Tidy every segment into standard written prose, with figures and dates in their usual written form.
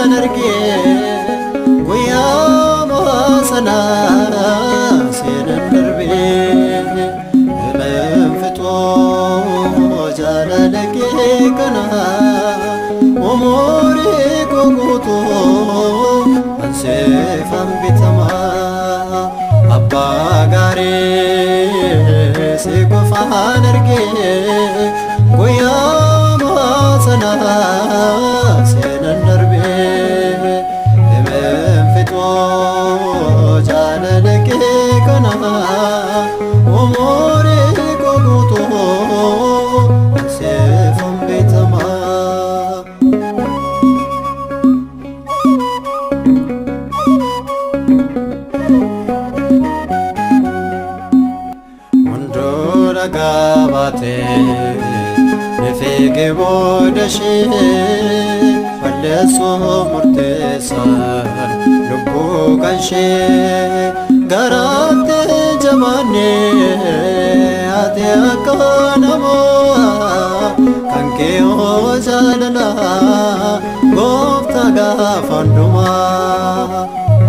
arge guyyaama sana seenan darbe menfixoo jaalala kee kana umurii koo guutuu anseefan bitama abbaa gaarii si qofaan arge guyyaama sana seenan darbe menfixoo jaalala kee kana umurii koo guutuu anseefan bitama Mundura gabate nefege bodashi falleso murtesan lubbu kanshe garate jamane ate akanamo kanke o jalala gofta gafanduma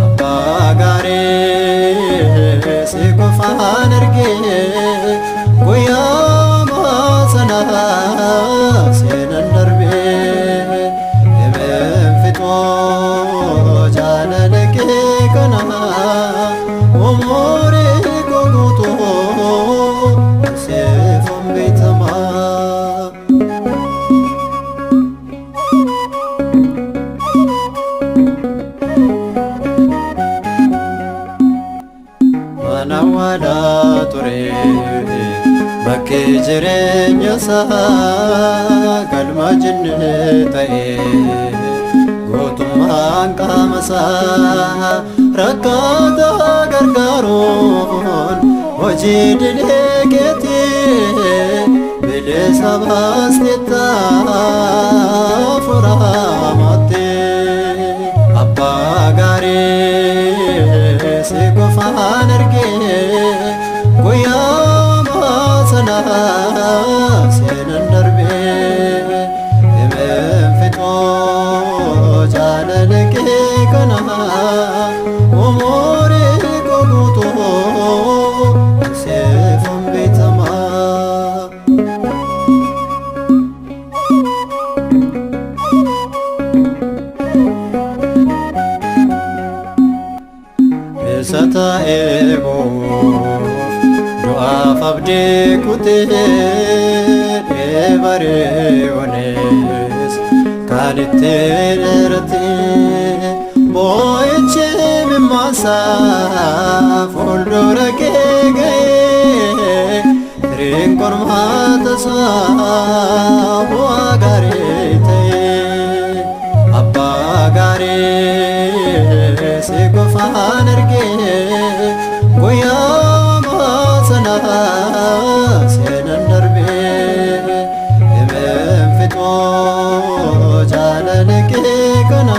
abagare se qofaan arge guyyaama sana seenan darbe menfixoo jaalala kee kana umurii koo guutuu anseefan bitama mana wala ture bakke jireenya isaa galma jinne ta'e gootummaan qaama isaa rakkaata gargaaruun hojii dilee keetii bilisa baasteetta furaamatte abbaa gaarii si qofaan arge guyyaama sana seenan darbe menfixoo jaalala kee kana umurii koo guutuu anseefan bitama Sata ego do'aaf abdii kutee bare onees kan itti dheerate boo'ichi mimmaasaa fuuldura kee ga'ee firiin qormaata isaa bu'aa gaarii ta'e abbaa gaarii si qofaan arge guyyaama sana seenan darbe menfixoo jaalala kee kana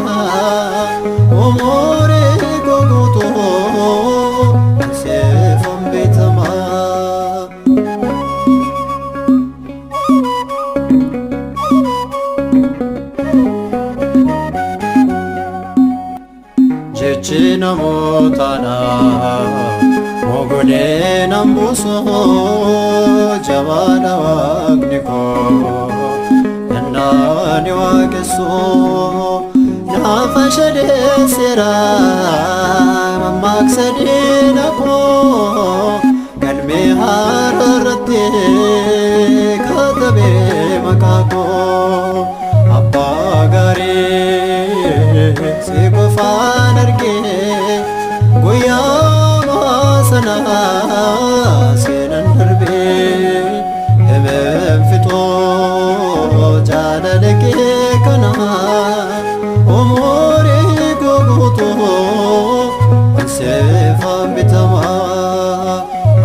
umurii koo guutuu anseefan bitama jechi namootana mogolee nambuso jabaadha waaqni koo dandaani waaqessu naafa shadeessera mammaaksa diina koo galmee haararratti katabee maqaa koo abbaa gaarii si qofaan arge guyyaama sana seenan darbe menfixoo jaalala kee kana umurii koo guutuu anseefan bitama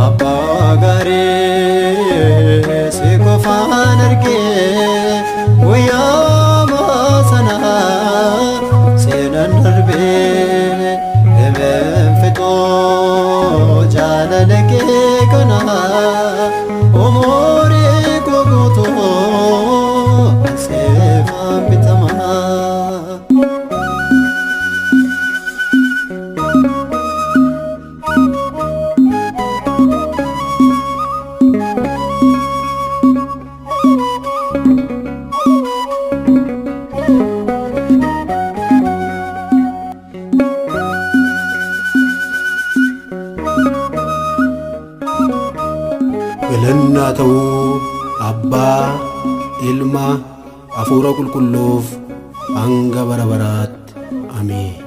abbaa gaarii si qofaan arge guyyaama sana seenan darbe menfixoo jaalala kee kana galannaa ta'uu Abbaa, Ilma, Hafuura Qulqulluuf hanga bara baraatti. Ameen.